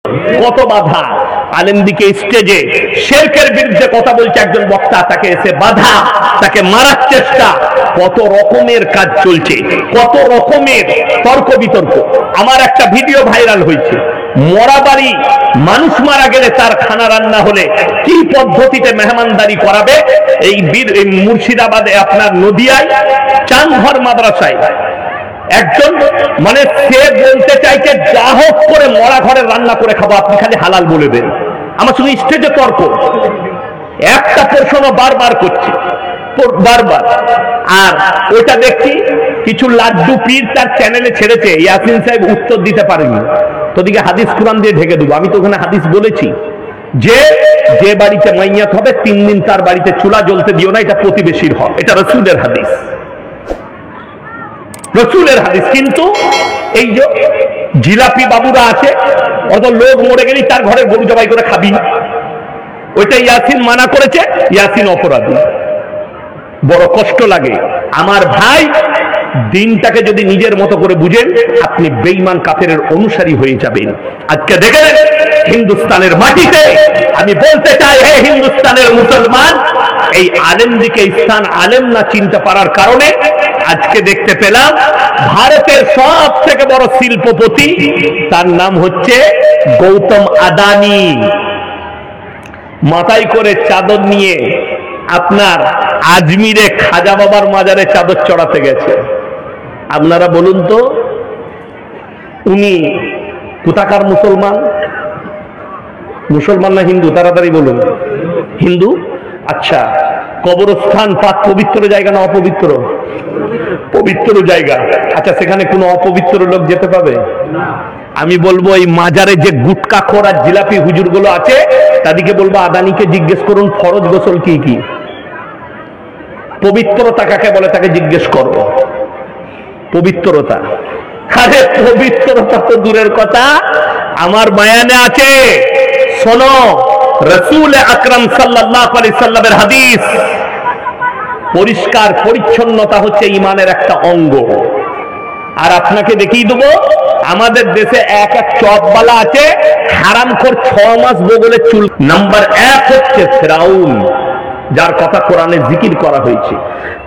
কত বাধা আলেমদিকে স্টেজে শিরকের বিরুদ্ধে কথা বলছে একজন বক্তা, তাকে এসে বাধা, তাকে মারার চেষ্টা, কত রকমের কাজ চলছে, কত রকমের তর্ক বিতর্ক। আমার একটা ভিডিও ভাইরাল হয়েছে, মরা বাড়ি মানুষ মারা গেলে তার খানা রান্না হলে কি পদ্ধতিতে মেহমানদারি করাবে। এই মুর্শিদাবাদে আপনার নদিয়ায় চাঁদঘর মাদ্রাসায় একজন মানে সে বলতে চাইছে যা হোক করে মরা ঘরে রান্না করে খাবো, আপনি খালি হালাল বলে দেন। আমার সঙ্গে স্টেজে তর্ক, একটা প্রশ্ন বারবার করছে বারবার। আর ওইটা দেখছি কিছু লাড্ডু পীর তার চ্যানেলে ছেড়েছে, ইয়াসিন সাহেব উত্তর দিতে পারেনি। তোদিকে হাদিস কোরআন দিয়ে ঢেকে দেবো। আমি তো ওখানে হাদিস বলেছি যে যে বাড়িতে মাইয়াত হবে 3 দিন তার বাড়িতে চুলা জ্বলতে দিও না, এটা প্রতিবেশীর হক, এটা রাসূলের হাদিস, রসুলের হাদিস। কিন্তু এই যে জিলাপি বাবুরা আছে, অত লোক মরে গেলেই তার ঘরে গরু জবাই করে খাবি, ওইটা ইয়াসিন মানা করেছে, ইয়াসিন অপরাধী। বড় কষ্ট লাগে আমার ভাই, দিনটাকে যদি নিজের মতো করে বুঝেন আপনি বেঈমান কাফেরের অনুসারী হয়ে যাবেন। আজকে দেখেন হিন্দুস্তানের মাটিতে, আমি বলতে চাই হে হিন্দুস্তানের মুসলমান, এই আলেমদিকে স্থান আলেম না চিনতে পারার কারণে আজকে দেখতে পেলাম ভারতের সব থেকে বড় শিল্পপতি, তার নাম হচ্ছে গৌতম আদানি, মাথায় করে চাদর নিয়ে আপনার আজমিরে খাজা বাবার মাজারে চাদর চড়াতে গেছে। আপনারা বলুন তো উনি কোথাকার মুসলমান? মুসলমান না হিন্দু? তাড়াতাড়ি বলুন। হিন্দু। আচ্ছা, কবরস্থান পাক পবিত্র জায়গা না অপবিত্র? পবিত্র জায়গা। আচ্ছা, সেখানে কোনো অপবিত্র লোক যেতে পাবে? আমি বলবো এই মাজারে যে গুটকা খোর আর জিলাপি হুজুরগুলো আছে তাদেরকে বলবো আদানিকে জিজ্ঞেস করুন ফরজ গোসল কি কি, পবিত্রতা কাকে বলে তাকে জিজ্ঞেস করো। পবিত্রতা, আরে পবিত্রতা তো দূরের কথা, আমার বয়ানে আছে, শোনো রাসূল আকরাম সাল্লাল্লাহু আলাইহি সাল্লামের হাদিস, পরিষ্কার পরিচ্ছন্নতা হচ্ছে ঈমানের একটা অঙ্গ। আর আপনাকে দেখিয়ে দেবো আমাদের দেশে এক এক চপবালা আছে, হারামখোর 6 মাস বগলে চুল। নাম্বার 1 হচ্ছে ফেরাউন, যার কথা কোরআনে জিকির করা হয়েছে।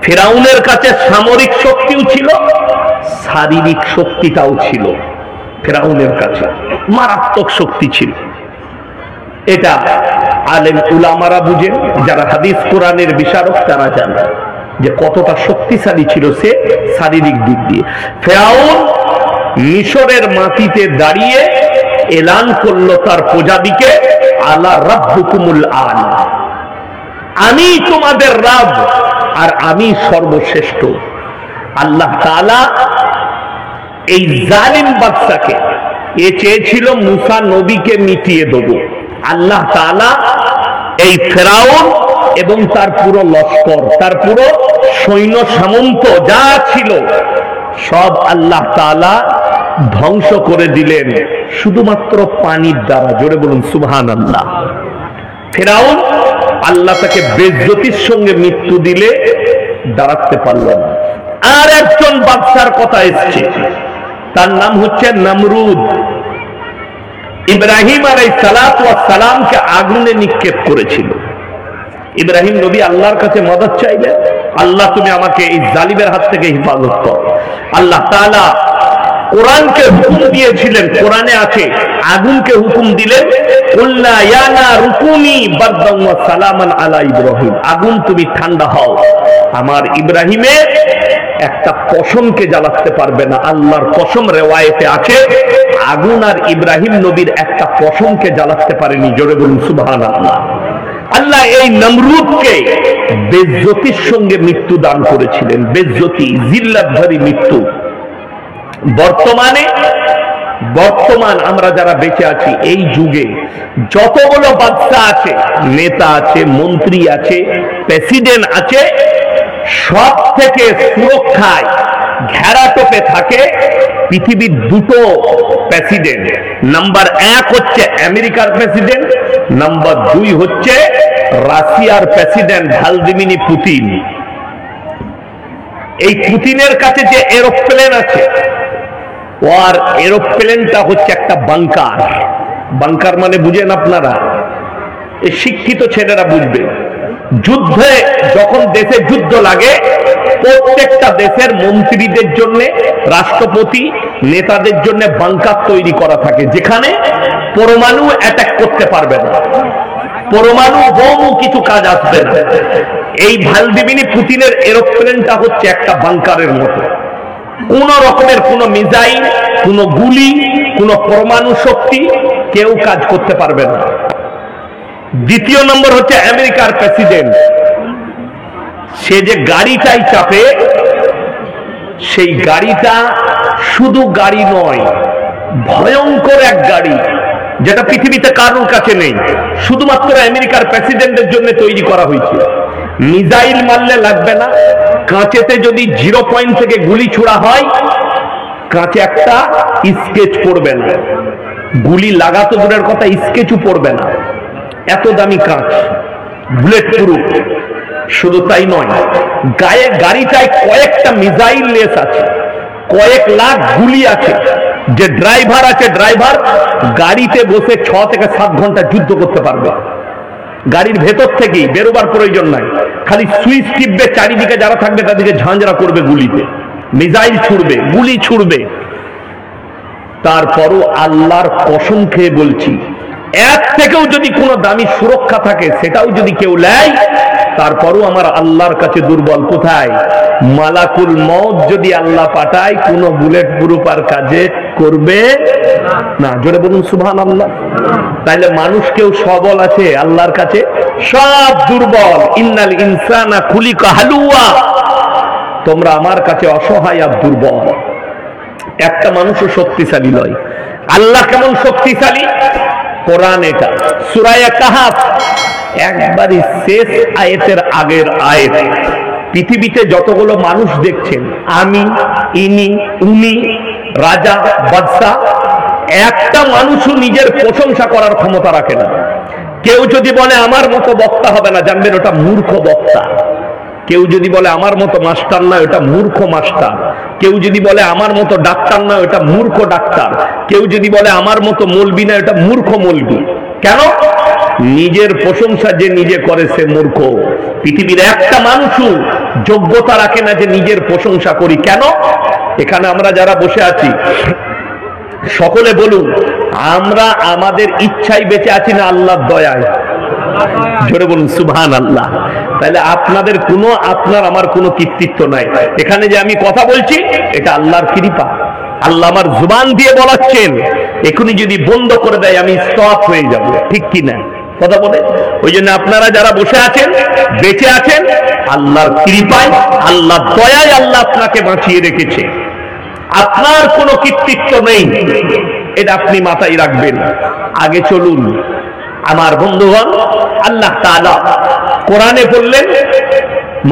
ফেরাউনের কাছে সামরিক শক্তিও ছিল, শারীরিক শক্তিটাও ছিল। ফেরাউনের কাছে মারাত্মক শক্তি ছিল। এটা আলেম উলামারা বুঝেন, যারা হাদিস কোরআনের বিশারক তারা জানে যে কতটা শক্তিশালী ছিল সে শারীরিক দিক দিয়ে। ফেরাউন মিশরের মাটিতে দাঁড়িয়ে এলান করলো তার প্রজাদিকে, আলা রাব্বুকুমুল আলা, আমি তোমাদের রব আর আমি সর্বশ্রেষ্ঠ। আল্লাহ তাআলা এই জালিম বাদশাকে, এ চেয়েছিল মুসা নবীকে মিটিয়ে দেব। আল্লাহ তাআলা এই ফেরাউন এবং তার পুরো লস্কর, তার পুরো সৈন্য সামন্ত যা ছিল সব আল্লাহ তাআলা ধ্বংস করে দিলেন শুধুমাত্র পানির দ্বারা। জোরে বলুন সুবহানাল্লাহ। ফেরাউন আল্লাহ তাকে বেইজ্জতির সঙ্গে মৃত্যু দিলে দাঁড়াতে পারল না। আর একজন বাদশার কথা এসছে, তার নাম হচ্ছে নমরুদ। ইব্রাহিম আলাইহিস সালাতু ওয়াস সালামকে আগুনে নিক্ষেপ করেছিল। ইব্রাহিম নবী আল্লাহর কাছে মদদ চাইলেন, আল্লাহ তুমি আমাকে এই জালিমের হাত থেকে হেফাজত করো। আল্লাহ তাআলা কোরআনকে হুকুম দিয়েছিলেন, কোরআনে আছে আগুনকে হুকুম দিলেন, কুল্লা ইয়া নারু কুনি বারদান ওয়া সালামান আলা ইব্রাহিম, আগুন তুমি ঠান্ডা হও, আমার ইব্রাহিমের একটা পশমকে জ্বালাতে পারবে না। আল্লাহর কসম, রিওয়ায়েতে আছে আগুন আর ইব্রাহিম নবীর একটা পশমকে জ্বালাতে পারেনি। জোরে বলুন সুবহানাল্লাহ। আল্লাহ এই নমরুদকে বেইজ্জতির সঙ্গে মৃত্যু দান করেছিলেন, বেইজ্জতি, জিল্লাতভরি মৃত্যু। বর্তমান আমরা যারা বেঁচে আছি এই যুগে যতগুলো বাদশা আছে, নেতা আছে, মন্ত্রী আছে, প্রেসিডেন্ট আছে, সব থেকে সুরক্ষায় ঘেরাটোপে থাকে পৃথিবীর 2টো প্রেসিডেন্ট। নাম্বার 1 হচ্ছে আমেরিকার প্রেসিডেন্ট, নাম্বার 2 হচ্ছে রাশিয়ার প্রেসিডেন্ট ভ্লাদিমির পুতিন। এই পুতিনের কাছে যে এরোপ্লেন আছে, ওর এরোপ্লেনটা হচ্ছে একটা বাংকার, বাংকার মানে বুঝেন আপনারা, এই শিক্ষিত ছেলেরা বুঝবে। যুদ্ধে যখন দেশে যুদ্ধ লাগে, প্রত্যেকটা দেশের মন্ত্রীদের জন্য, রাষ্ট্রপতি নেতাদের জন্য বাংকার তৈরি করা থাকে, যেখানে পরমাণু অ্যাটাক করতে পারবে না, পরমাণু বোমও কিছু কাজ আসবে না। এই ভ্লাদিমির পুতিনের এরোপ্লেনটা হচ্ছে একটা বাংকারের মতো। কোন রকমের কোন মিসাইল, কোন গুলি, কোন পরমাণু শক্তি কেউ কাজ করতে পারবে না। দ্বিতীয় নম্বর হচ্ছে আমেরিকার প্রেসিডেন্ট, সে যে গাড়িটাই চাপে, সেই গাড়িটা শুধু গাড়ি নয়, ভয়ঙ্কর এক গাড়ি, যেটা পৃথিবীতে কারোর কাছে নেই, শুধুমাত্র আমেরিকার প্রেসিডেন্টের জন্য তৈরি করা হয়েছে। মিসাইল মারলে লাগবে না, কাঁচেতে যদি 0 পয়েন্ট থেকে গুলি ছোড়া হয়, কাঁচে একটা স্কেচ পড়বে না, গুলি লাগাতো দূরের কথা, স্কেচও পড়বে না, এত দামি কাঁচ, বুলেট প্রুফ। শুধু তাই নয়, গায়ে গাড়িটায় কয়েকটা মিসাইল লেস আছে, কয়েক লাখ গুলি আছে। যে ড্রাইভার আছে, ড্রাইভার গাড়িতে বসে 6 থেকে 7 ঘন্টা যুদ্ধ করতে পারবে। গাড়ির ভেতর থেকেই বেরোবার প্রয়োজন নাই, খালি সুইচ টিপবে, চারিদিকে যারা থাকবে তাদেরকে ঝাঁঝরা করবে, গুলিতে মিসাইল ছুড়বে, গুলি ছুড়বে। তারপরও আল্লাহর কসম খেয়ে বলছি, এর থেকেও যদি কোনো দামি সুরক্ষা থাকে, সেটাও যদি কেউ নেয়, তারপরও আমার আল্লাহর কাছে দুর্বল। কোথায়? মালাকুল মউত যদি আল্লাহ পাঠায়, কোনো বুলেট প্রুফ আর কাজে করবে না। জোরে বলুন সুবহানাল্লাহ। তাইলে মানুষ কেউ সবল আছে আল্লাহর কাছে? সব দুর্বল। ইন্নাল ইনসানা খুলিকা হালুয়া, তোমরা আমার কাছে অসহায় আর দুর্বল। একটা মানুষও শক্তিশালী নয়। আল্লাহ কেমন শক্তিশালী? কোরআন, এটা সূরা কাহাফ একবারই শেষ আয়াতের আগের আয়াত। পৃথিবীতে যতগুলো মানুষ দেখছেন, আমি, ইনি, উনি, রাজা, বাদশা, একটা মানুষও নিজের প্রশংসা করার ক্ষমতা রাখে না। কেউ যদি বলে আমার মতো বক্তা হবে না, জানবেন ওটা মূর্খ বক্তা। কেউ যদি বলে আমার মতো মাস্টার নয়, ওটা মূর্খ মাস্টার। কেউ যদি বলে আমার মতো ডাক্তার নয়, ওটা মূর্খ ডাক্তার। কেউ যদি বলে আমার মতো মৌলবি নয়, ওটা মূর্খ মৌলবি। কেন? নিজের প্রশংসা যে নিজে করে সে মূর্খ। পৃথিবীর একটা মানুষও যোগ্যতা রাখে না যে নিজের প্রশংসা করি। কেন? এখানে আমরা যারা বসে আছি, সকলে বলুন, আমরা আমাদের ইচ্ছায় বেঁচে আছি না আল্লাহর দয়ায়? জোরে বলুন সুবহানাল্লাহ। তাহলে আপনাদের কোনো, আপনার আমার কোনো কৃতিত্ব নাই। এখানে যে আমি কথা বলছি, এটা আল্লাহর কৃপা। আল্লাহ আমার জুবান দিয়ে বলাচ্ছেন, এখনই যদি বন্ধ করে দেয় আমি স্টপ হয়ে যাব। ঠিক কি না কথা বলে? ওই জন্য আপনারা যারা বসে আছেন, বেঁচে আছেন, আল্লাহর কৃপায়, আল্লাহর দয়ায় আল্লাহ আপনাকে বাঁচিয়ে রেখেছে। আপনার কোনো কৃতিত্ব নেই, এটা আপনি মাথায় রাখবেন। আগে চলুন আমার বন্ধুগণ। আল্লাহ তাআলা কোরআনে বললেন,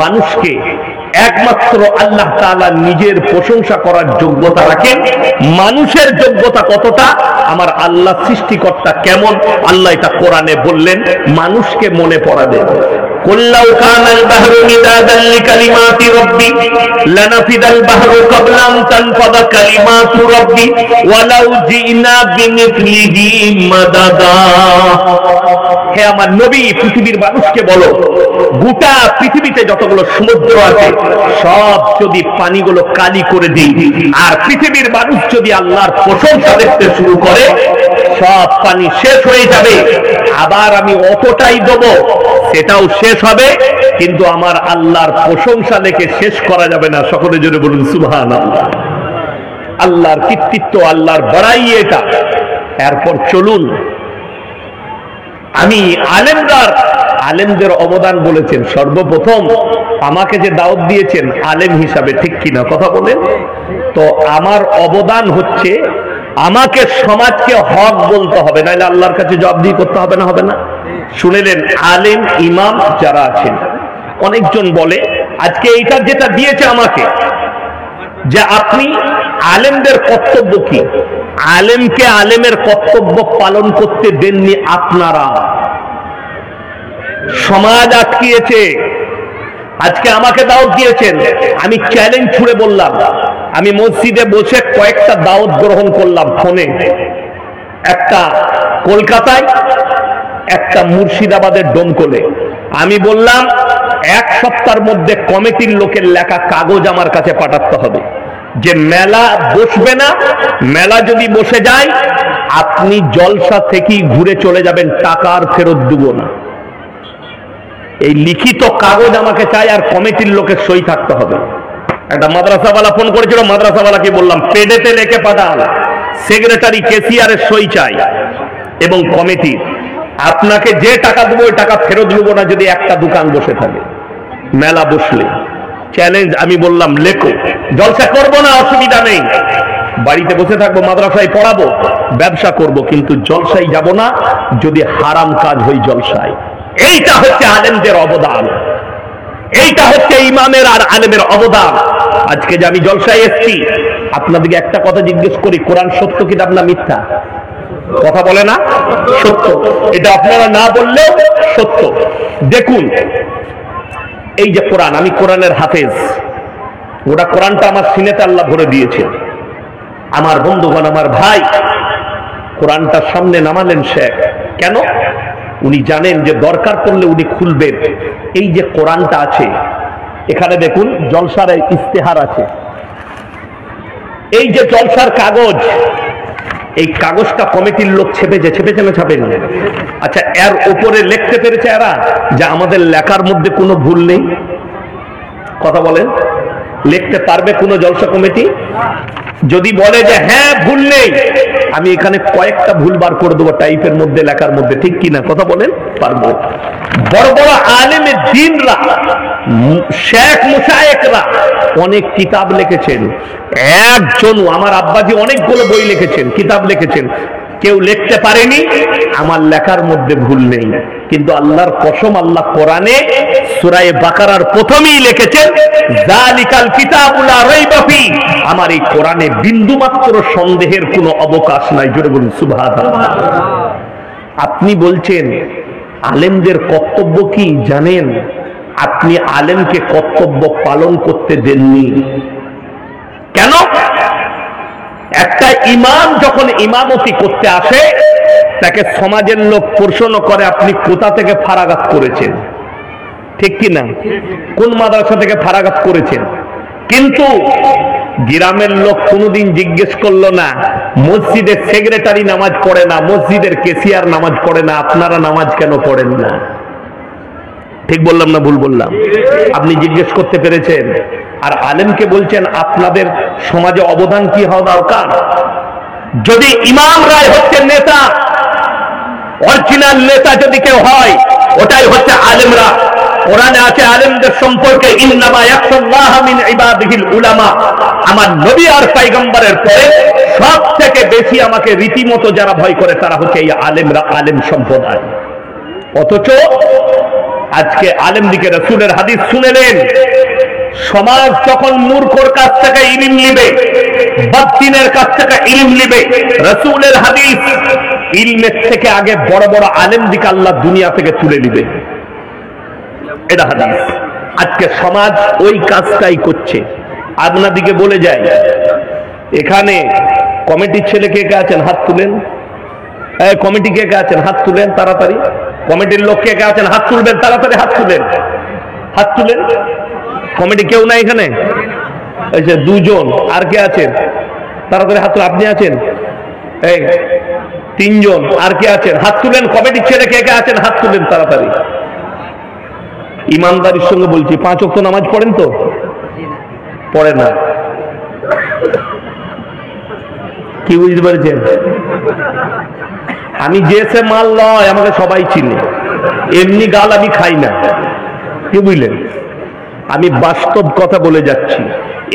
মানুষকে একমাত্র আল্লাহ তাআলা নিজের প্রশংসা করার যোগ্যতা রাখেন। মানুষের যোগ্যতা কতটা, আমার আল্লাহ সৃষ্টিকর্তা কেমন, আল্লাহ এটা কোরআনে বললেন, মানুষকে মনে পড়াবেন। কুল্লাউ কানাল বাহরু মিদাদান লিকালিমাতি রাব্বি লানাফিদাল বাহরু ক্বাবলা আন তানফাদা কালিমাতু রাব্বি ওয়ালাউ জিনা বিমিথলিহি মাদাদা। হে আমার নবী, পৃথিবীর মানুষকে বলো, গোটা পৃথিবীতে যতগুলো সমুদ্র আছে সব যদি পানিগুলো কালি করে দিই, আর পৃথিবীর মানুষ যদি আল্লাহর প্রশংসা দেখতে শুরু করে, সব পানি শেষ হয়ে যাবে। আবার আমি অতটাই দেবো, সেটাও শেষ হবে, কিন্তু আমার আল্লাহর প্রশংসা দেখে শেষ করা যাবে না। সকলে জোরে বলুন সুবহানাল্লাহ। আল্লাহর কৃতিত্ব, আল্লাহর বড়াই এটা। এরপর চলুন, আমি আলেমদের অবদান বলেছেন। সর্বপ্রথম আমাকে যে দাওয়াত দিয়েছেন আলেম হিসাবে, ঠিক কিনা কথা বলেন? তো আমার অবদান হচ্ছে, আমাকে সমাজকে হক বলতে হবে, নাহলে আল্লাহর কাছে জবাবদিহি করতে হবে না, হবে না? শুনেলেন, আলেম ইমাম যারা আছেন, অনেকজন বলে, আজকে এইটা যেটা দিয়েছে আমাকে, যে আপনি আলেমদের কর্তব্য কি? আলেমকে আলেমের কর্তব্য পালন করতে দেননি আপনারা, সমাজ আটকিয়েছে। আজকে আমাকে দাওয়াত দিয়েছেন, আমি চ্যালেঞ্জ ছুড়ে বললাম, আমি মসজিদে বসে কয়েকটা দাওয়াত গ্রহণ করলাম ফোনে। একটা কলকাতায়, একটা মুর্শিদাবাদের ডোমকলে। আমি বললাম 1 সপ্তাহের মধ্যে কমিটির লোকের লেখা কাগজ আমার কাছে পাঠাতে হবে যে মেলা বসবে না, মেলা যদি বসে যায় আপনি জলসা থেকেই ঘুরে চলে যাবেন, টাকা আর ফেরত দেব না। এই লিখিত কাগজ আমাকে চাই, আর কমিটির লোকের সই থাকতে হবে। একটা মাদ্রাসাওয়ালা ফোন করেছিল, মাদ্রাসাওয়ালাকে বললাম পেডেতে লিখে পাঠান, সেক্রেটারি কেসিআরের সই চাই এবং কমিটি। আপনাকে যে টাকা দেবো ওই টাকা ফেরত দেবো না যদি একটা দোকান বসে থাকে মেলা বসলে। চ্যালেঞ্জ। আমি বললাম লেখো, জলসা করবো না অসুবিধা নেই, বাড়িতে বসে থাকবো, মাদ্রাসায় পড়াবো, ব্যবসা করব, কিন্তু জলসায় যাব না যদি হারাম কাজ হই জলসায়। এইটা হচ্ছে আলেমদের অবদান, এইটা হচ্ছে ইমামের আর আলেমের অবদান। আজকে যে আমি জলসায় এসেছি, আপনাদেরকে একটা কথা জিজ্ঞেস করি, কোরআন সত্য কিতাব না মিথ্যা? কথা বলে না? সত্য। এটা আপনারা না বললেও সত্য। দেখুন এই যে কোরআন, আমি কোরআনের হাফেজ, ওটা কোরআনটা আমার সিনেতে আল্লাহ ভরে দিয়েছে। আমার বন্ধুগণ, আমার ভাই, কোরআনটা সামনে নামালেন শেখ। কেন? উনি জানেন যে দরকার পড়লে উনি খুলবেন। এই যে কোরআনটা আছে, এখানে দেখুন জলসার ইস্তেহার আছে, এই যে জলসার কাগজ, এই কাগজটা কমিটির লোক ছেপেছে, ছেপেছে না ছাপেনি? আচ্ছা, এর উপরে লিখতে পেরেছে এরা যে আমাদের লেখার মধ্যে কোনো ভুল নেই? কথা বলেন, লিখতে পারবে কোনো জলসা কমিটি? যদি বলে যে হ্যাঁ ভুল নেই, আমি এখানে কয়েকটা ভুল বার করে দেবো টাইপের মধ্যে, লেখার মধ্যে, ঠিক কিনা? কথা বলেন, পারবো। বড় বড় আলেমে দ্বীনরা, শেখ মুশায়েখরা অনেক কিতাব লিখেছেন। একজনও, আমার আব্বাজি অনেকগুলো বই লিখেছেন, কিতাব লিখেছেন, কেউ লিখতে পারেনি আমার লেখার মধ্যে ভুল নেই। কিন্তু আল্লাহর কসম, আল্লাহ কোরআনে সূরা বাকারার প্রথমেই লিখেছেন যালিকাল কিতাবুল লা রাইবা ফি, আমার এই কোরআনে বিন্দুমাত্র সন্দেহের কোনো অবকাশ নাই। জোরে বলুন সুবহানাল্লাহ। আপনি বলছেন আলেমদের কর্তব্য কি জানেন? আপনি আলেমকে কর্তব্য পালন করতে দেননি। কেন? একটা ইমাম যখন ইমামতি করতে আসে, তাকে সমাজের লোক প্রশ্ন করে আপনি কোথা থেকে ফারাগাত করেছেন, ঠিক কি না? কোন মাদ্রাসা থেকে ফারাগাত করেছেন? কিন্তু গ্রামের লোক কোনোদিন জিজ্ঞেস করলো না মসজিদের সেক্রেটারি নামাজ পড়ে না, মসজিদের কেসিয়ার নামাজ পড়ে না, আপনারা নামাজ কেন পড়েন না? ঠিক বললাম না ভুল বললাম? আপনি জিজ্ঞেস করতে পেরেছেন। আর আলেমকে বলছেন আপনাদের সমাজে অবদান কি হওয়া দরকার? যদি ইমামরাই হচ্ছে নেতা, অরিজিনাল নেতা যদি কেউ হয়, ওটাই হচ্ছে আলেমরা। কোরআনে আছে আলেমদের সম্পর্কে ইন্নামা ইয়াখশাল্লাহ মিন ইবাদিহিল উলামা। আমার নবী আর পয়গম্বরের পরে সব থেকে বেশি আমাকে রীতিমতো যারা ভয় করে তারা হচ্ছে এই আলেমরা, আলেম সম্প্রদায়। অথচ আজকে আলেমদিকে রাসূলের হাদিস শুনেলেন, সমাজ যখন মূর্খর কাছ থেকে ইলম নিবে, বাতিনের কাছ থেকে ইলম নিবে, রাসূলের হাদিস ইলমের থেকে আগে বড় বড় আলেমদিকে আল্লাহ দুনিয়া থেকে তুলে নিবে, এটা হাদিস। আজকে সমাজ ওই কাজটাই করছে। আপনাদিকে বলে যায়, এখানে কমিটির ছেলে কে কে আছেন হাত তুলেন, কমিটি কে কে আছেন হাত তুলেন তাড়াতাড়ি, কমিটির লোক কে কে আছেন হাত তুলবেন তাড়াতাড়ি, হাত তুলেন, হাত তুলেন। কমিটি কেউ নাই এখানে? দুজন। আর কে আছেন? তাড়াতাড়ি হাত তুলেন। আপনি আছেন? এই তিনজন। আর কে আছেন? হাত তুলেন। কমিটির ছেলে কে কে আছেন হাত তুলেন তাড়াতাড়ি। ইমানদারির সঙ্গে বলছি, 5 ওয়াক্ত নামাজ পড়েন তো? পড়ে না। কি বুঝতে পেরেছেন? আমি যে সে মাল নয়, আমাকে সবাই চিনে, এমনি গাল আমি খাই না। কি বুঝলেন? আমি বাস্তব কথা বলে যাচ্ছি।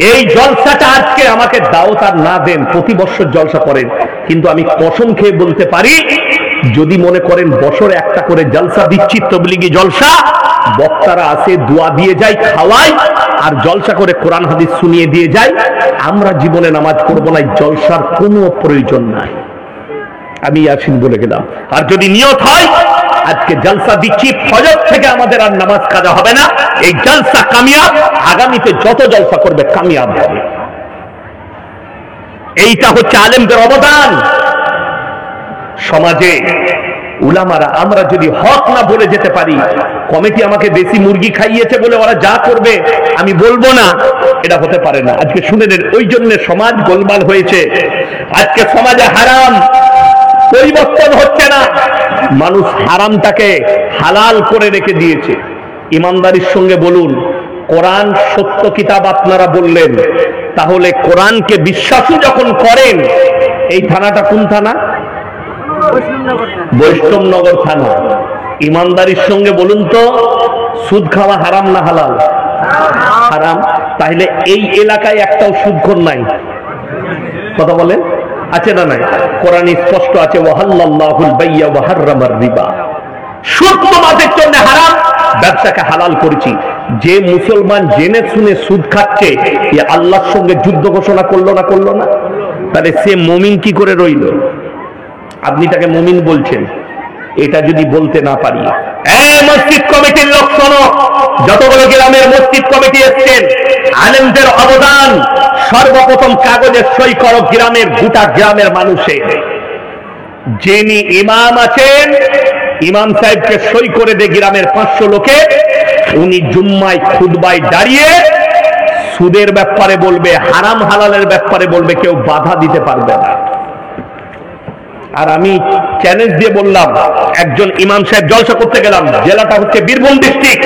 এই জলসাটা আজকে আমাকে দাওয়াত আর না দেন, প্রতি বছর জলসা করেন, কিন্তু আমি কসম খেয়ে বলতে পারি, যদি মনে করেন বছরে একটা করে জলসা দিচ্ছি, তবলিগি জলসা, বক্তারা আসে দোয়া দিয়ে যায়, খাওয়াই, আর জলসা করে কোরআন হাদিস শুনিয়ে দিয়ে যায়, আমরা জীবনে নামাজ পড়বো না, জলসার কোনো প্রয়োজন নাই। আমি ইয়াসিন বলে গেলাম। আর যদি নিয়ত হয় আজকে জলসা দিচ্ছি, ফজর থেকে আমাদের আর নামাজ কাজা হবে না, এই জলসা কামিয়াব, আগামীতে যত জলসা করবে কামিয়াব হবে। এইটা হচ্ছে আলেমদের অবদান। সমাজে উলামারা আমরা যদি হক না বলে যেতে পারি, কমিটি আমাকে বেশি মুরগি খাইয়েছে বলে ওরা যা করবে আমি বলবো না, এটা হতে পারে না। আজকে শুনে নেন, ওই জন্য সমাজ গোলমাল হয়েছে। আজকে সমাজে হারাম পরিবর্তন হচ্ছে না, মানুষ হারামটাকে হালাল করে রেখে দিয়েছে। ইমানদারির সঙ্গে বলুন, কোরআন সত্য কিতাব আপনারা বললেন, তাহলে কোরআনকে বিশ্বাসী যখন করেন, এই থানাটা কোন থানা? বৈষ্ণবনগর থানা। ইমানদারির সঙ্গে বলুন তো, সুদ খাওয়া হারাম না হালাল? হারাম। তাহলে এই এলাকায় একটাও সুদখোর নাই, কথা বলেন, আছে না নাই? কোরআনে স্পষ্ট আছে, ওয়াহাল্লাল্লাহুল বাইয়া ওয়া হাররামার রিবা। সুদ তোমাদের জন্য হারাম, ব্যবসাকে হালাল করেছি। যে মুসলমান জেনে শুনে সুদ খাচ্ছে, এ আল্লাহর সঙ্গে যুদ্ধ ঘোষণা করলো না? করলো না? তাহলে সে মুমিন কি করে রইল? আপনি তাকে মুমিন বলছেন, এটা যদি বলতে না পারি। মসজিদ কমিটির লোক শোনো, যতগুলো গ্রামের মসজিদ কমিটি এসছেন, আলেমদের অবদান সর্বপ্রথম কাগজে সই করো গ্রামের, গোটা গ্রামের মানুষের। যিনি ইমাম আছেন, ইমাম সাহেবকে সই করে দে গ্রামের 500 লোকে। উনি জুম্মায় খুতবায় দাঁড়িয়ে সুদের ব্যাপারে বলবে, হারাম হালালের ব্যাপারে বলবে, কেউ বাধা দিতে পারবে না। আর আমি চ্যালেঞ্জ দিয়ে বললাম, একজন ইমাম সাহেব জলসা করতে গেলাম, জেলাটা হচ্ছে বীরভূম ডিস্ট্রিক্ট,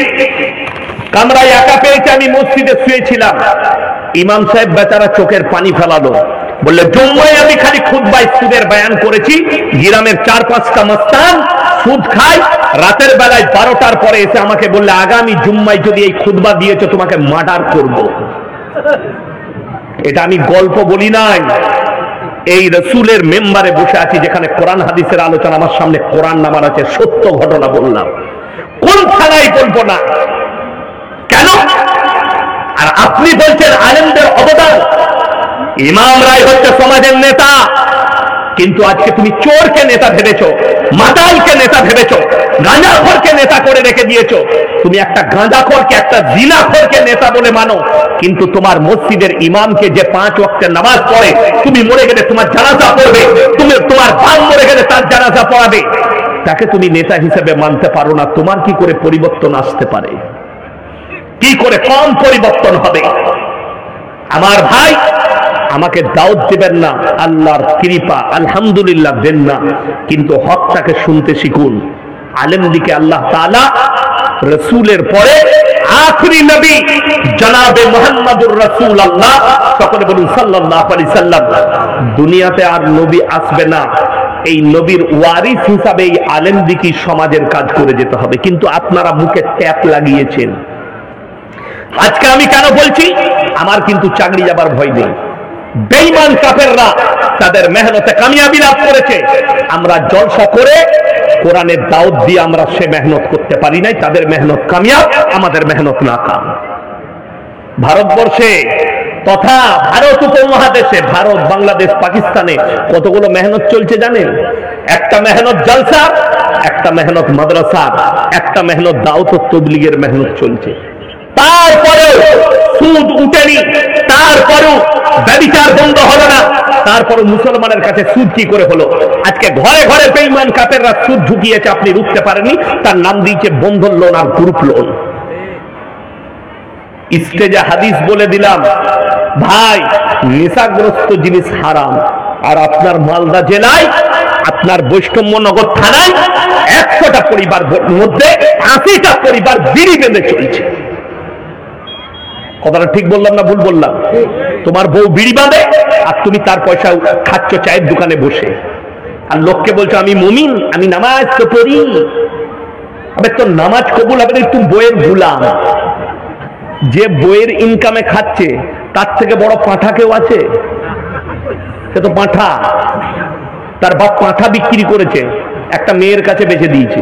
কামরায় একা পেয়েছে, আমি মসজিদে শুয়েছিলাম। ইমাম সাহেব বেচারা চোখের পানি ফেলালো, বললে জুম্মায় আমি খালি খুতবায় সুদের বয়ান করেছি, গ্রামের 4-5টা মস্তান সুদ খায়, রাতের বেলায় 12টার পরে এসে আমাকে বললে, আগামী জুম্মায় যদি এই খুতবা দিয়েছো তোমাকে মার্ডার করব। এটা আমি গল্প বলি নাই, এই রসুলের মেম্বারে বসে আছি, যেখানে কোরআন হাদিসের আলোচনা, আমার সামনে কোরআন নামার আছে, সত্য ঘটনা বললাম। কোন থানায় বলবো না কেন? আর আপনি বলছেন আলেমদের অবদান, ইমামরাই হচ্ছে সমাজের নেতা, কিন্তু আজকে তুমি চোরকে নেতা ভেবেছো, মাতালকে নেতা ভেবেছো, গাঁজাখোরকে নেতা করে রেখে দিয়েছো। তুমি একটা গাঁজাখোরকে, একটা জিনাখোরকে নেতা বলে মানো, কিন্তু তোমার মসজিদের ইমামকে যে 5 ওয়াক্তের নামাজ পড়ে, তুমি মরে গেলে তোমার জানাজা পড়বে, তুমি তোমার বাপ মরে গেলে তার জানাজা পড়াবে, তাকে তুমি নেতা হিসেবে মানতে পারো না। তোমার কি করে পরিবর্তন আসতে পারে? কি করে কম পরিবর্তন হবে? আমার ভাই, আমাকে দাওয়াত দিবেন না, আল্লাহর কৃপা আলহামদুলিল্লাহ দেন না, কিন্তু হকটাকে শুনতে শিখুন। আলেম দিকে আল্লাহ তাআলা রাসূলের পরে আখেরি নবী জনাবে মুহাম্মদুর রাসূলুল্লাহ, সকলে বলুন সাল্লাল্লাহু আলাইহি সাল্লাম। দুনিয়াতে আর নবী আসবে না, এই নবীর ওয়ারিস হিসাবে এই আলেম দিকে সমাজের কাজ করে যেতে হবে। কিন্তু আপনারা মুখে ট্যাপ লাগিয়েছেন। আজকে আমি কেন বলছি, আমার কিন্তু চাকরি যাবার ভয় নেই। বেঈমান কাফেররা তাদের মেহনতে কামিয়াবি লাভ করেছে, আমরা জলসা করে কোরআনের দাওয়াত দিয়ে আমরা সে মেহনত করতে পারি নাই। তাদের মেহনত কামিয়াব, আমাদের মেহনত নাকাম। ভারতবর্ষে তথা ভারত উপমহাদেশে, ভারত, বাংলাদেশ, পাকিস্তানে কতগুলো মেহনত চলছে জানেন? একটা মেহনত জলসা, একটা মেহনত মাদ্রাসা, একটা মেহনত দাওয়াত ও তাবলীগের মেহনত চলছে। তারপরেও সুদ উঠেনি, তারপরেও ব্যভিচার বন্ধ হলো না, তারপরে মুসলমানের কাছে সুদ কি করে হলো? আজকে ঘরে ঘরে বেঈমান কাফেররা সুদ ঢুকিয়েছে, আপনি রুখতে পারেননি। তার নাম দিয়েছে বন্ধন লোন আর গ্রুপ লোন। স্টেজে হাদিস বলে দিলাম, ভাই নেশাগ্রস্ত জিনিস হারাম। আর আপনার মালদা জেলায়, আপনার বৈষ্ণবনগর থানায় 100টা পরিবার মধ্যে 80টা পরিবার বিড়ি বেঁধে চলছে। কথাটা ঠিক বললাম না ভুল বললাম? তোমার বউ বিড়ি বাঁধে আর তুমি তার পয়সা খাচ্ছ চায়ের দোকানে বসে, আর লোককে বলছো আমি মুমিন, আমি নামাজ তো পড়ি। আবে তোর নামাজ কবুল হবে না, তুই বইয়ের গুলাম। যে বইয়ের ইনকামে খাচ্ছে, তার থেকে বড় পাঁঠা কেউ আছে? সে তো পাঁঠা। তার বাপ পাঁঠা বিক্রি করেছে, একটা মেয়ের কাছে বেচে দিয়েছে।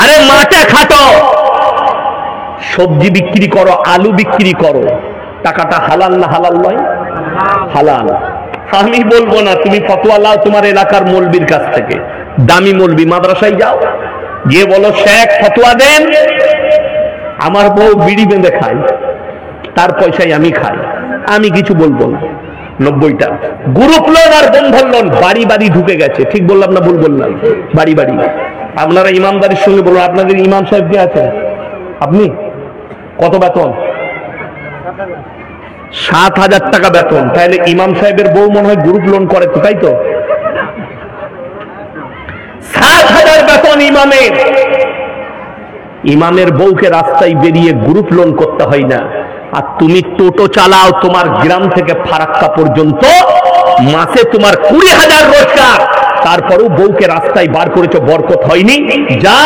আরে মাঠে খাটো, সবজি বিক্রি করো, আলু বিক্রি করো, টাকাটা হালাল না হালাল নয়? হালাল। আমি বলবো না, তুমি ফতোয়া লাও তোমার এলাকার মৌলবীর কাছ থেকে, দামি মৌলবী, মাদ্রাসায় যাও, গিয়ে বলো শেখ ফতোয়া দেন, আমার বউ বিড়ি বেঁধে খায়, তার পয়সায় আমি খাই, আমি কিছু বলবো না। 90টা। গ্রুপ লোন আর বন্ধন লোন বাড়ি বাড়ি ঢুকে গেছে। ঠিক বললাম না ভুল বললাম? বাড়ি বাড়ি। আপনারা ইমানদারির সঙ্গে বলুন, আপনাদের ইমাম সাহেব কে আছে? আপনি কত বেতন? 7,000 টাকা বেতন। তাহলে ইমাম সাহেবের বউ মনে হয় গ্রুপ লোন করে তো, তাই তো? 7,000 বেতন ইমামের। ইমামের বউকে রাস্তায় বেরিয়ে গ্রুপ লোন করতে হয় না। আর তুমি টোটো চালাও তোমার গ্রাম থেকে ফারাক্কা পর্যন্ত, মাসে তোমার 20,000 রোজগার, তারপরেও বউকে রাস্তায় বার করেছো, বরকত হয়নি, যা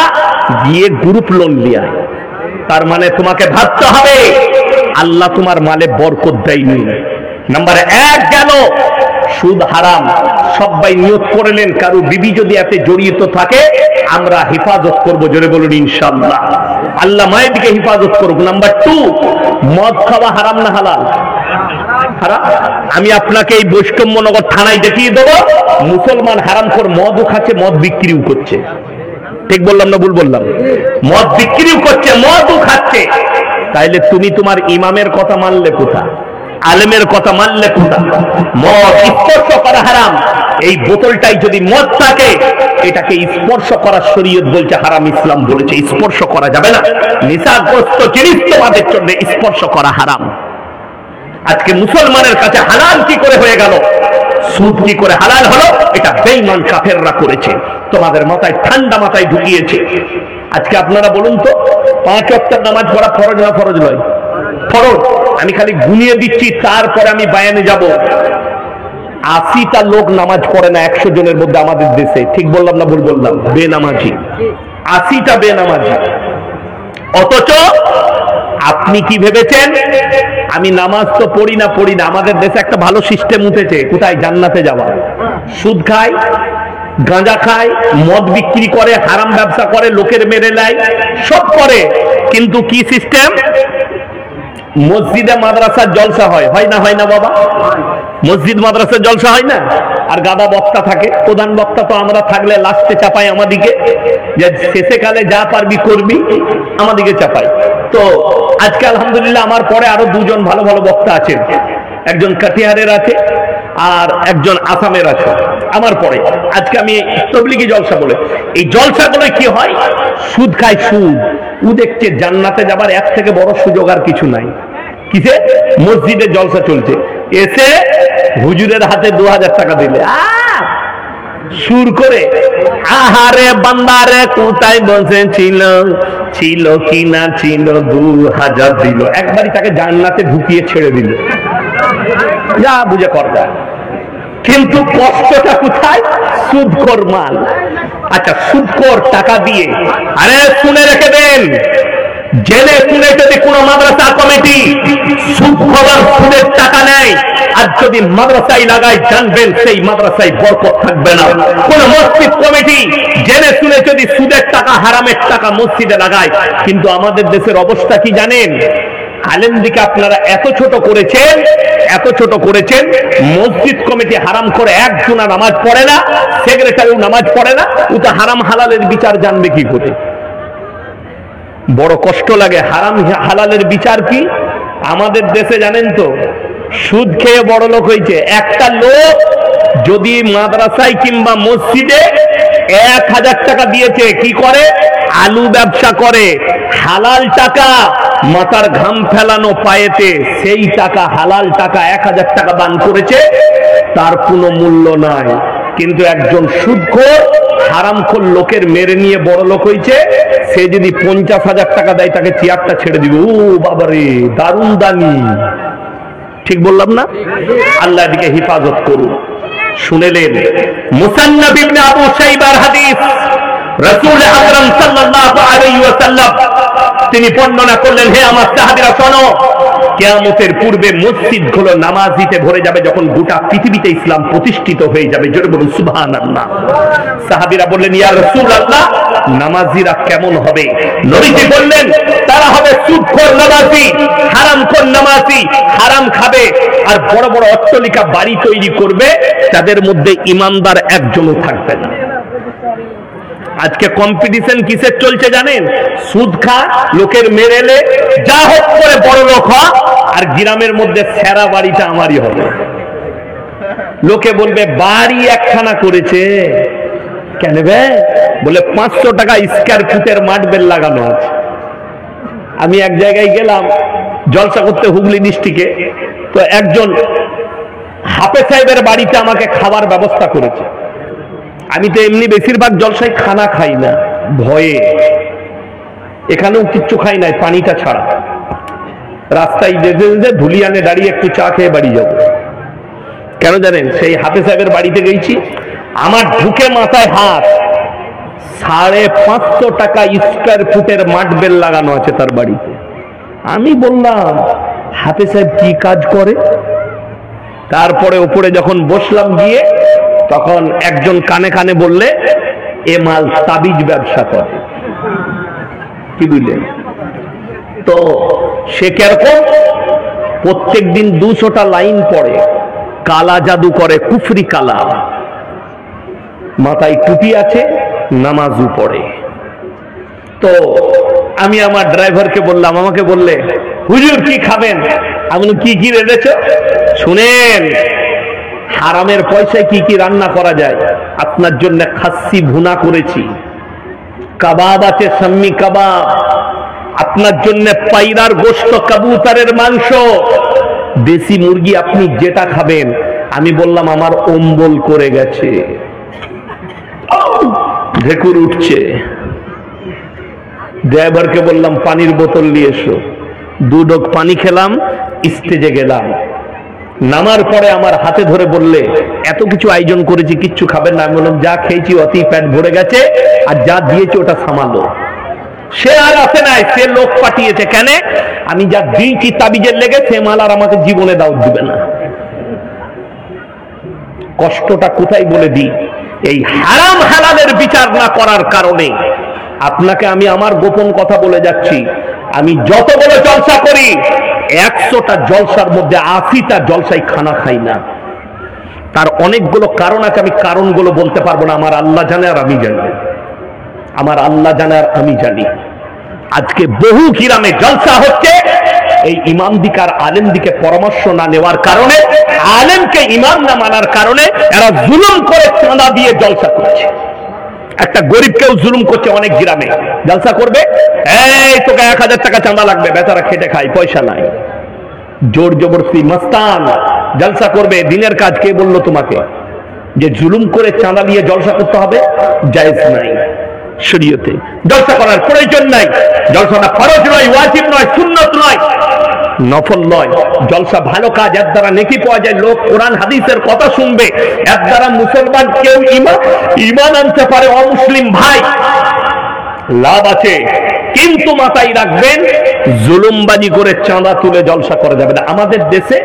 গিয়ে গ্রুপ লোন নিয়ে আয়। তার মানে তোমাকে ভাবতে হবে আল্লাহ তোমার মালে বরকত দেয়নি। নাম্বার 1 গেল সুদ হারাম। সবাই নিয়ত করলেন কারো বিবি যদি এতে জড়িত থাকে আমরা হেফাজত করব, জোরে বলুন ইনশাআল্লাহ। আল্লাহ মায়ের দিকে হেফাজত করব। নাম্বার 2, মদ খাওয়া হারাম না হালাল? হারাম। আমি আপনাকে এই বৈষ্ণবনগর থানায় দেখিয়ে দেবো, মুসলমান হারামখোর মদও খাচ্ছে, মদ বিক্রিও করছে। ঠিক বললাম না ভুল বললাম? মদ বিক্রিও করছে, মদও খাচ্ছে। তাইলে তুমি তোমার ইমামের কথা মানলে কোথা, আলেমের কথা মানলে কোথা? মদ স্পর্শ করা হারাম। এই বোতলটাই যদি মদ থাকে এটাকে স্পর্শ করা শরীয়ত বলছে হারাম, ইসলাম বলেছে স্পর্শ করা যাবে না। নেশাগ্রস্ত জিনিস তোমাদের জন্য স্পর্শ করা হারাম। আজকে মুসলমানের কাছে হালাল কি করে হয়ে গেল? সুদ কি করে হালাল হলো? এটা বেঈমান কাফেররা করেছে, তোমাদের মাথায় ঠান্ডা মাথায় ঢুকিয়েছে। আজকে আপনারা বলুন তো, 5 ওয়াক্ত নামাজ পড়া ফরজ না ফরজ নয়? ফরজ। আমি খালি গুনিয়ে দিচ্ছি, তারপরে আমি বায়ানে যাব। 80টা লোক নামাজ পড়ে না 100 জনের মধ্যে আমাদের দেশে। ঠিক বললাম না ভুল বললাম? বেনামাজি 80টা বেনামাজি। অথচ আপনি কি ভেবেছেন আমি নামাজ তো পড়ি না? আমাদের দেশে একটা ভালো সিস্টেম উঠেছে, কোথায়? জান্নাতে যাওয়া। সুদ খায়, গাঁজা খায়, মদ বিক্রি করে, হারাম ব্যবসা করে, লোকের মেরে নেয়, সব করে। কিন্তু কি সিস্টেম? মসজিদে মাদ্রাসার জলসা হয় না? হয় না বাবা? মসজিদ মাদ্রাসার জলসা হয় না? আর গাদা বক্তা থাকে, প্রধান বক্তা তো আমরা থাকলে লাস্টে চাপাই আমাদিকে, যে শেষে কালে যা পারবি করবি, আমাদিকে চাপাই। তো আজকে আলহামদুলিল্লাহ আমার পরে আরো 2 জন ভালো ভালো বক্তা আছেন, একজন কাটিহারের আছে আর একজন আসামের আছে আমার পরে। আজকে আমি তবলিগি জলসা বলে, এই জলসাগুলো কি হয়? সুদ খায়, সুদ। ও দেখছে জান্নাতে যাবার এর থেকে বড় সুযোগ আর কিছু নাই। কিসে? মসজিদে জলসা চলছে, এসে হুজুরের হাতে 2000 টাকা দিলে সুর করে, আহারে বান্দারে কোথায় বসেছিল, ছিল কিনা ছিল, 2000 দিল। একবারই তাকে জান্নাতে ঢুকিয়ে ছেড়ে দিল, যা বুঝে কর যায়। কিন্তু কষ্টটা কোথায়? সুদখোর মাল। আচ্ছা, সুদখোর টাকা দিয়ে, আরে শুনে রেখে দেন, জেনে শুনে যদি কোন মাদ্রাসা কমিটি সুদ খাওয়ার সুদের টাকা নেয় আর যদি মাদ্রাসায় লাগায়, জানবেন সেই মাদ্রাসায় বরকত থাকবে না। কোন মসজিদ কমিটি জেনে শুনে যদি সুদের টাকা, হারামের টাকা মসজিদে লাগায়, কিন্তু আমাদের দেশের অবস্থা কি জানেন? আলেমদিকে আপনারা এত ছোট করেছেন, মসজিদ কমিটি হারাম করে একজনা নামাজ পড়ে না, সেক্রেটারিও নামাজ পড়ে না। ও তো হারাম হালালের বিচার জানবে কি করে? বড় কষ্ট লাগে। হারাম হালালের বিচার কি আমাদের দেশে জানেন তো? সুদ খেয়ে বড় লোক হয়েছে। একটা লোক যদি মাদ্রাসায় কিংবা মসজিদে 1000 টাকা দিয়েছে, কি করে? আলু ব্যবসা করে। হালাল টাকা, মাথার ঘাম ফেলানো পায়েতে, সেই টাকা হালাল টাকা 1000 টাকা দান করেছে, তার কোনো মূল্য নাই। কিন্তু একজন সুদখোর হারামখোর লোকের মেরে নিয়ে বড় লোক হয়েছে, সে যদি 50,000 টাকা দেয় তাকে চেয়ারটা ছেড়ে দিবে। ও বাবারে, দারুণ দানি। ঠিক বললাম না? আল্লাহ এদিকে হেফাজত করুন। শুনেলেন মুসান্নাফ ইবনে আবু শাইবার হাদিস, রাসূল আকরাম সাল্লাল্লাহু আলাইহি ওয়াসাল্লাম তিনি বর্ণনা করলেন, হে আমার সাহাবীরা শোনো, কিয়ামতের পূর্বে মসজিদগুলো নামাজিতে ভরে যাবে, যখন গোটা পৃথিবীতে ইসলাম প্রতিষ্ঠিত হয়ে যাবে। জোরে বলুন সুবহানাল্লাহ। সাহাবীরা বললেন, ইয়া রাসূলুল্লাহ, নামাজিরা কেমন হবে? নবীজি বললেন, তারা হবে সুদখোর নামাজি, হারামখোর নামাজি, হারাম খাবে আর বড় বড় অট্টালিকা বাড়ি তৈরি করবে, তাদের মধ্যে ইমানদার একজনও থাকবে না। আজকে কম্পিটিশন কিসের চলছে জানেন? সুদ খা, লোকের মেরেলে, যা হোক করে বড় লোক হ, আর গ্রামের মধ্যে সেরা বাড়িটা আমারই হবে। লোকে বলবে বাড়ি একখানা করেছে কেন বে? বলে 500 টাকা স্কয়ার ফুটের মার্বেল লাগানো আছে। আমি এক জায়গায় গেলাম জলসা করতে, হুগলি ডিস্ট্রিক্টে। তো একজন হাফেজ সাহেবের বাড়িতে আমাকে খাবার ব্যবস্থা করেছে। আমি তো এমনি বেশিরভাগ জলসায় খানা খাই না, ভয়ে। এখানেও কিচ্ছু খাই নাই, পানিটা ছাড়া। রাস্তায় যেতে যেতে ধুলিয়ানে দাঁড়িয়ে একটু চা খেয়ে বাড়ি যাব। কেন জানেন? সেই হাফেজ সাহেবের বাড়িতে গেছি, আমার ঢুকে মাথায় হাত, 550 টাকা স্কয়ার ফুটের মার্বেল লাগানো আছে তার বাড়িতে। আমি বললাম হাফেজ সাহেব কি কাজ করে? তারপরে উপরে যখন বসলাম গিয়ে, তখন একজন কানে কানে বললে এ মাল তাবিজ ব্যবসা করে। কি বুঝলেন? তো সে কেরকম? প্রত্যেক দিন 200টা লাইন পড়ে, কালা জাদু করে, কুফরি কালা, মাথায় টুপি আছে, নামাজও পড়ে। তো আমি আমার ড্রাইভারকে বললাম, আমাকে বললে হুজুর কি খাবেন? আমি কি কি রেঁধেছ? শুনেন, হারামের পয়সায় কি কি রান্না করা যায়। আপনার জন্য খাসি ভুনা করেছি, কাবাব আছে, সাম্মি কাবাব। আপনার জন্য পায়রার গোশত, কবুতরের মাংস, দেশি মুরগি, আপনি যেটা খাবেন। আমি বললাম আমার অম্বল করে গেছে, ঢেকুর উঠছে। ড্রাইভারকে বললাম পানির বোতল নিয়ে এসো। 2 ঢোক পানি খেলাম, স্টেজে গেলাম। নামার পরে আমার হাতে ধরে বললে এত কিছু আয়োজন করেছি, কিচ্ছু খাবেন না? আমি বললাম যা খেয়েছি অতি পেট ভরে গেছে, আর যা দিয়েছে ওটা সামালো। সে আর আসে নাই, সে লোক পাঠিয়েছে। কেন? আমি যা দিয়েছি তাবিজের লেগে, সে মাল আর আমাকে জীবনে দাওয়াত দিবে না। কষ্টটা কোথায় বলে দিই? এই হারাম হালালের বিচার না করার কারণে। আপনাকে আমি আমার গোপন কথা বলে যাচ্ছি, আমি যতগুলো জলসা করি 100টা জলসার মধ্যে 80টা জলসায় খানা খাই না। তার অনেকগুলো কারণ আছে, আমি কারণগুলো বলতে পারবো না। আমার আল্লাহ জানে আর আমি জানি, আমার আল্লাহ জানে আর আমি জানি। আজকে বহু গ্রামে জলসা হচ্ছে, এই ইমাম দিকার আলেম দিকে পরামর্শ না নেওয়ার কারণে, আলেমকে ইমাম না মানার কারণে এরা জুলুম করে চাঁদা দিয়ে জলসা করছে। একটা গরিবকেও জুলুম করছে অনেক গ্রামে। জলসা করবে, এই তোকে 1000 টাকা চাঁদা লাগবে, বেচারা খেটে খায়, পয়সা নাই। জোর জবরদস্তি মস্তান জলসা করবে, দিনের কাজ। কে বললো তোমাকে যে জুলুম করে চাঁদা দিয়ে জলসা করতে হবে? জায়েজ নাই শরীয়তে, জলসা করার প্রয়োজন নাই। জলসাটা ফরজ নয়, ওয়াজিব নয়, সুন্নত নয়, নফল নয়। জলসা ভালো কাজ, এর দ্বারা নেকি পাওয়া যায়। লোক কোরআন হাদিসের কথা শুনবে, এর দ্বারা মুসলমান কেউ ঈমান আনতে পারে। অমুসলিম ভাই লাভ আছে, কিন্তু মাথায় রাখবেন জুলুমবাজি করে চাঁদা তুলে জলসা করা যাবে না। আমাদের দেশে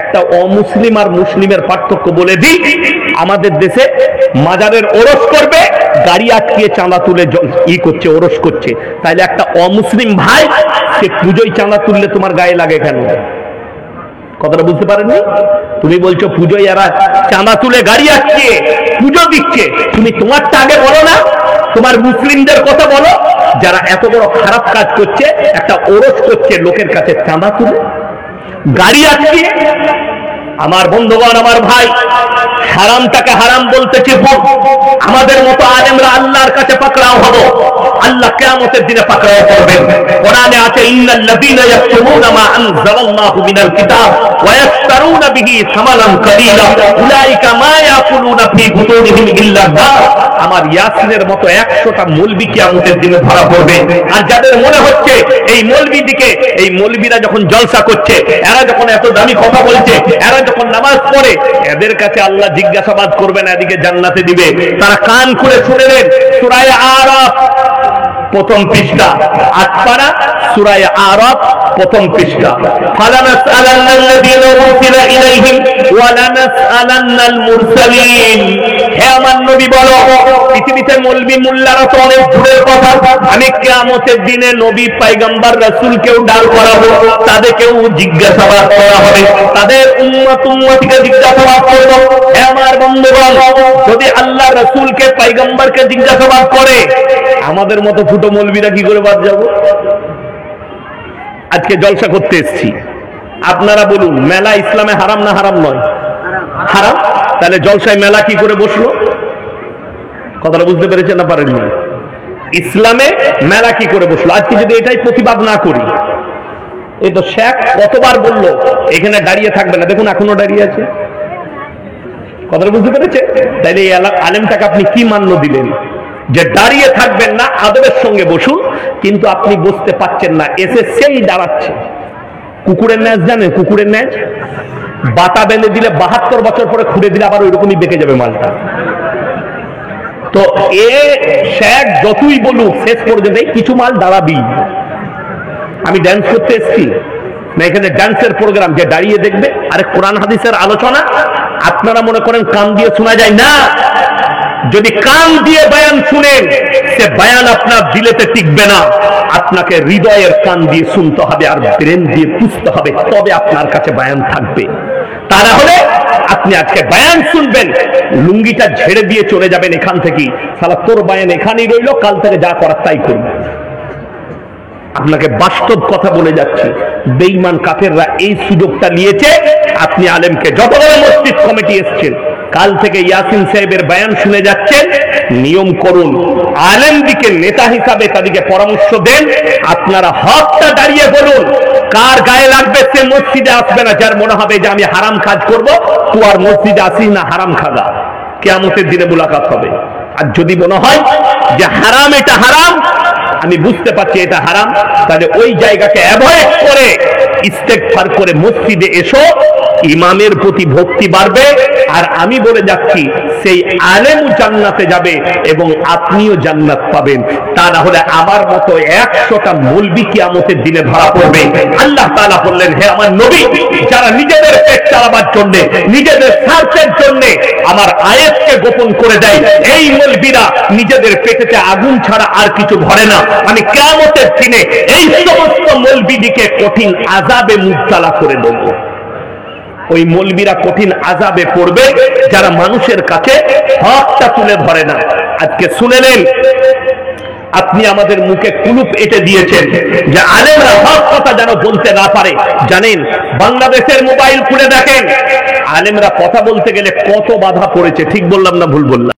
একটা অমুসলিম আর মুসলিমের পার্থক্য বলে দিই। আমাদের দেশে মাজারের ওরস করবে, গাড়ি আটকিয়ে চাঁদা তুলে করছে, ওরস করছে। তাইলে একটা অমুসলিম ভাই সে পুজোয় চাঁদা তুললে তোমার গায়ে লাগে কেন? কথাটা বুঝতে পারেননি? তুমি বলছো পুজোয় এরা চাঁদা তুলে গাড়ি আটকিয়ে পুজো দিচ্ছে, তুমি তোমারটা আগে বলো না, তোমার মুসলিমদের কথা বলো যারা এত বড় খারাপ কাজ করছে, একটা ওরস করছে লোকের কাছে চাঁদা তুলে গাড়ি আটকিয়ে। আমার বন্ধুগণ, আমার ভাই, হারামটাকে হারাম বলতেছি ভুল। আমাদের মতো আলেমরা আল্লাহর কাছে পাকড়াও হব, আল্লাহ কিয়ামতের দিনে পাকড়াও করবেন। কোরআনে আছে ইন্নাল্লাযীনা ইয়াকতুমুনা মা আনজালাল্লাহু মিনাল কিতাব ওয়া ইয়াশতারুনা বিহি সামানান কালীলা উলাইকা মা ইয়াকুলুনা ফি বুতুনিহিম ইল্লা নার। আমার ইয়াসিনের মতো 100টা মৌলবি কিয়ামতের দিনে ধরা পড়বে। আর যাদের মনে হচ্ছে এই মৌলবি দিকে, এই মৌলবিরা যখন জলসা করছে, এরা যখন এত দামি কথা বলছে, এরা যখন নামাজ পড়ে, এদের কাছে আল্লাহ জিজ্ঞাসাবাদ করবেন, এদিকে জান্নাতে দিবে। তারা কান খুলে শুনে নেন। সূরা আরাফ প্রথম পৃষ্ঠা, 8 পারা, সূরা আরাফ প্রথম পৃষ্ঠা। ফালানাসআলান্নাল্লাযীনা উরসিলা ইলাইহিম ওয়া লানাসআলান্নাল মুরসালিন। হে আমার নবী বলো, পৃথিবীতে মৌলবি মুল্লারা তো অনেক দূরের কথা, আমি কিয়ামতের দিনে নবী পয়গম্বর রাসূলকেও দাঁড় করাবো, তাদেরকেও জিজ্ঞাসাবাদ করা হবে, তাদের উম্মতকে জিজ্ঞাসাবাদ করব। হে আমার বন্ধুগণ, যদি আল্লাহ রাসূলকে পয়গম্বরকে জিজ্ঞাসাবাদ করে, আমাদের মতো ফুটো মৌলবিরা কি করে বাদ যাব? আজকে জলসা করতে এসেছি, আপনারা বলুন মেলা ইসলামে হারাম না হারাম নয়? হারাম। তাহলে জলসায় মেলা কি করে বসলো? কথাটা বুঝতে পেরেছেন না পারেননি? ইসলামে মেলা কি করে বসলো? আজকে যদি এটাই প্রতিবাদ না করি, এই তো শেখ কতবার বললো এখানে দাঁড়িয়ে থাকবে না, দেখুন এখনো দাঁড়িয়ে আছে। কথাটা বুঝতে পেরেছে? তাইলে এই আলেমটাকে আপনি কি মান্য দিলেন যে দাঁড়িয়ে থাকবেন না, আদবের সঙ্গে বসুন, কিন্তু আপনি বসতে পাচ্ছেন না, এসে সেই দাঁড়াচ্ছে। কুকুরের ন্যাজ জানেন? কুকুরের ন্যাজ বাতা বেঁধে দিলে 72 বছর পরে খুঁড়ে দিলে আবার ওইরকমই বেঁকে যাবে মালটা। তো এ শেখ যতই বলুক শেষ পর্যন্ত কিছু মাল দাঁড়াবি। আমি ড্যান্স করতে এসছি না, এখানে ড্যান্সের প্রোগ্রাম, যে দাঁড়িয়ে দেখবে। আরে কোরআন হাদিসের আলোচনা আপনারা মনে করেন কান দিয়ে শোনা যায় না? যদি কান দিয়ে বয়ান শুনেন, সে বয়ান আপনার দিলেতে টিকবে না, আপনাকে হৃদয়ের কান দিয়ে শুনতে হবে আর ব্রেন দিয়ে বুঝতে হবে, তবে আপনার কাছে বয়ান থাকবে। তা না হলে আপনি আজকে বয়ান শুনবেন, লুঙ্গিটা ঝেড়ে দিয়ে চলে যাবেন এখান থেকে, সালা তোর বয়ান এখানেই রইল, কাল থেকে যা করার তাই করবে। আপনাকে বাস্তব কথা বলে যাচ্ছি, বেঈমান কাফেররা এই সুযোগটা নিয়েছে। আপনি আলেমকে, যত বড় মসজিদ কমিটি এসছেন, কাল থেকে ইয়াসিন সাহেবের বয়ান শুনে যাচ্ছেন, নিয়ম করুন, আলেমদিকে নেতা হিসাবে তাদেরকে পরামর্শ দেন। আপনারা হকটা দাঁড়িয়ে বলুন, কার গায়ে লাগবে সে মসজিদে আসবে না। যার মনে হবে যে আমি হারাম কাজ করব, তুই আর মসজিদে আসিস না, হারাম খাগা, কিয়ামতের দিনে মুলাকাত হবে। আর যদি মনে হয় যে হারাম, এটা হারাম, আমি বুঝতে পারছি এটা হারাম, তাহলে ওই জায়গাকে অ্যাভয়েড করে ইস্তেগফার করে মসজিদে এসো, ইমামের প্রতি ভক্তি বাড়বে। আর আমি বলে যাচ্ছি, সেই আলেমও জান্নাতে যাবে এবং আপনিও জান্নাত পাবেন। তা না হলে আমার মতো 100টা মৌলবি কিয়ামতের দিনে ধরা পড়বে। আল্লাহ তাআলা বললেন, হে আমার নবী, যারা নিজেদের পেট চালাবার জন্য, নিজেদের স্বার্থের জন্য আমার আয়াতকে গোপন করে দেয়, এই মৌলবিরা নিজেদের পেটেতে আগুন ছাড়া আর কিছু ভরে না। আমি কিয়ামতের দিনে এই সমস্ত মৌলবিদিকে কঠিন আযাবে মুবতালা করে দেব। ওই মৌলবিরা কঠিন আযাবে পড়বে যারা মানুষের কাছে হকটা তুলে ধরে না। আজকে শুনে নেন, আপনি আমাদের মুখে কুলুপ এঁটে দিয়েছেন যে আলেমরা হক কথা যেন বলতে না পারে। জানেন, বাংলাদেশের মোবাইল খুলে দেখেন, আলেমরা কথা বলতে গেলে কত বাধা পড়েছে। ঠিক বললাম না ভুল বললাম?